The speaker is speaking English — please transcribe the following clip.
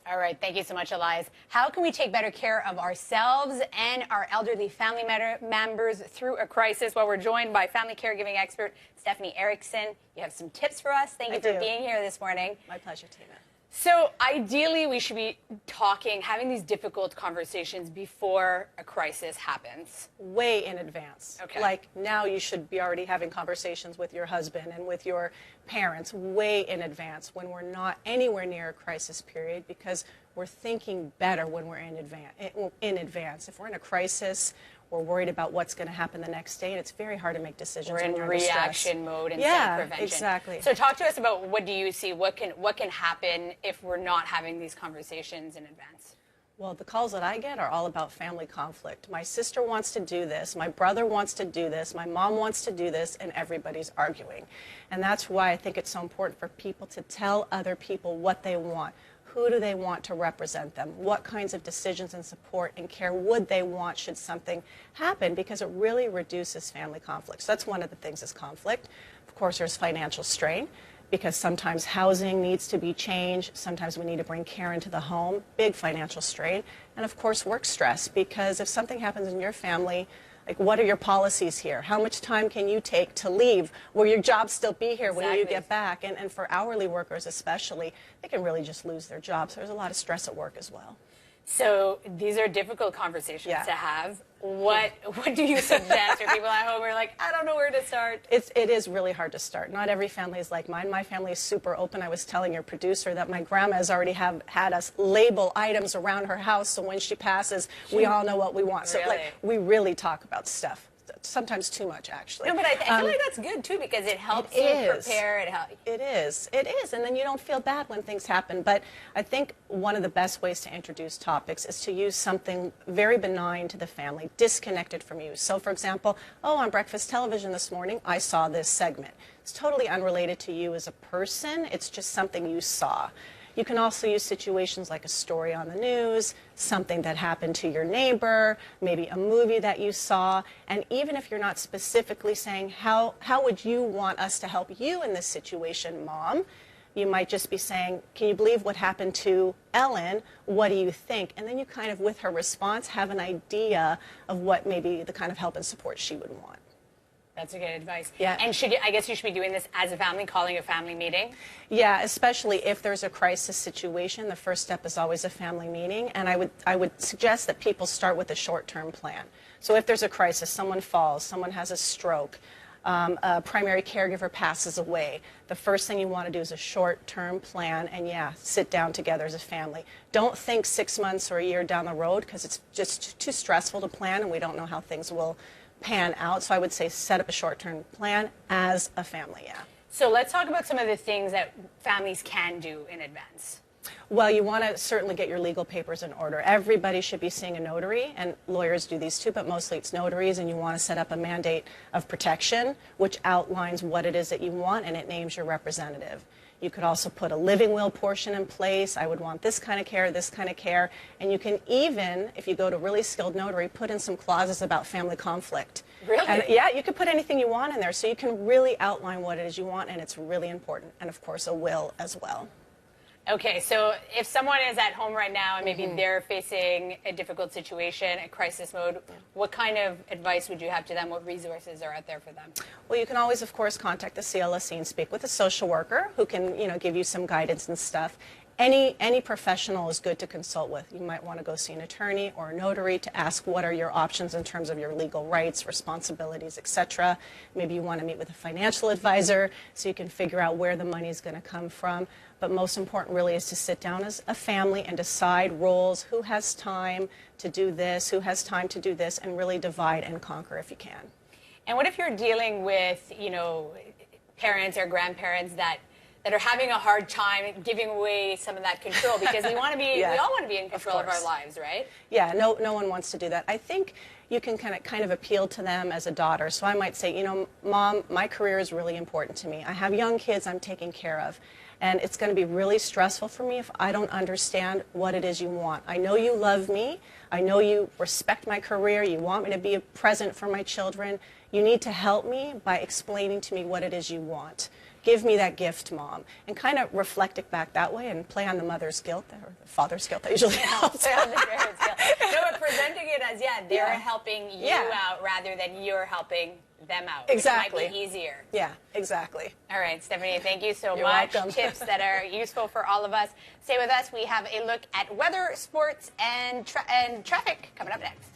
All right, thank you so much, Elias. How can we take better care of ourselves and our elderly family members through a crisis? Well, we're joined by family caregiving expert Stephanie Erickson. You have some tips for us. Thank you for being here this morning. My pleasure, Tina. So ideally, we should be having these difficult conversations before a crisis happens. Way in advance. Okay. Like now you should be already having conversations with your husband and with your parents way in advance when we're not anywhere near a crisis period, because we're thinking better when we're in advance. If we're in a crisis, we're worried about what's going to happen the next day, and it's very hard to make decisions. We're in reaction mode instead of prevention. Exactly. So talk to us about, what do you see? What can happen if we're not having these conversations in advance? Well, the calls that I get are all about family conflict. My sister wants to do this, my brother wants to do this, my mom wants to do this, and everybody's arguing. And that's why I think it's so important for people to tell other people what they want. Who do they want to represent them? What kinds of decisions and support and care would they want should something happen? Because it really reduces family conflict. So that's one of the things is conflict. Of course, there's financial strain, because sometimes housing needs to be changed. Sometimes we need to bring care into the home, big financial strain. And of course, work stress, because if something happens in your family, like, what are your policies here? How much time can you take to leave? Will your job still be here when you get back? And for hourly workers especially, they can really just lose their jobs. There's a lot of stress at work as well. So these are difficult conversations to have. What do you suggest for people at home who are like, I don't know where to start? It is really hard to start. Not every family is like mine. My family is super open. I was telling your producer that my grandma has already had us label items around her house, so when she passes, we all know what we want. So like, we really talk about stuff. Sometimes too much, actually. No, but I feel like that's good, too, because it helps you prepare. It is. And then you don't feel bad when things happen. But I think one of the best ways to introduce topics is to use something very benign to the family, disconnected from you. So, for example, on breakfast television this morning, I saw this segment. It's totally unrelated to you as a person. It's just something you saw. You can also use situations like a story on the news, something that happened to your neighbor, maybe a movie that you saw. And even if you're not specifically saying, how would you want us to help you in this situation, Mom? You might just be saying, can you believe what happened to Ellen? What do you think? And then you kind of, with her response, have an idea of what maybe the kind of help and support she would want. That's a good advice. Yeah. And I guess you should be doing this as a family, calling a family meeting? Yeah, especially if there's a crisis situation. The first step is always a family meeting. And I would suggest that people start with a short-term plan. So if there's a crisis, someone falls, someone has a stroke, a primary caregiver passes away, the first thing you want to do is a short-term plan and, sit down together as a family. Don't think 6 months or a year down the road, because it's just too stressful to plan and we don't know how things will pan out. So I would say set up a short-term plan as a family, So let's talk about some of the things that families can do in advance. Well, you want to certainly get your legal papers in order. Everybody should be seeing a notary, and lawyers do these too, but mostly it's notaries, and you want to set up a mandate of protection, which outlines what it is that you want, and it names your representative. You could also put a living will portion in place. I would want this kind of care, and you can even, if you go to a really skilled notary, put in some clauses about family conflict. Really? And, you could put anything you want in there, so you can really outline what it is you want, and it's really important. And of course, a will as well. Okay, so if someone is at home right now and maybe they're facing a difficult situation, a crisis mode, what kind of advice would you have to them? What resources are out there for them? Well, you can always, of course, contact the CLSC and speak with a social worker who can, give you some guidance and stuff. Any professional is good to consult with. You might want to go see an attorney or a notary to ask what are your options in terms of your legal rights, responsibilities, etc. Maybe you want to meet with a financial advisor so you can figure out where the money is going to come from. But most important really is to sit down as a family and decide roles, who has time to do this, who has time to do this, and really divide and conquer if you can. And what if you're dealing with, parents or grandparents that are having a hard time giving away some of that control, because we want to be, we all want to be in control of our lives, right? Yeah, no one wants to do that. I think you can kind of appeal to them as a daughter. So I might say, Mom, my career is really important to me. I have young kids I'm taking care of. And it's going to be really stressful for me if I don't understand what it is you want. I know you love me. I know you respect my career. You want me to be present for my children. You need to help me by explaining to me what it is you want. give me that gift, Mom, and kind of reflect it back that way and play on the mother's guilt or the father's guilt that usually helps. No, but presenting it as, they're helping you out rather than you're helping them out. Exactly. Which might be easier. Yeah, exactly. All right, Stephanie, thank you so You're much. welcome. Tips that are useful for all of us. Stay with us. We have a look at weather, sports, and traffic coming up next.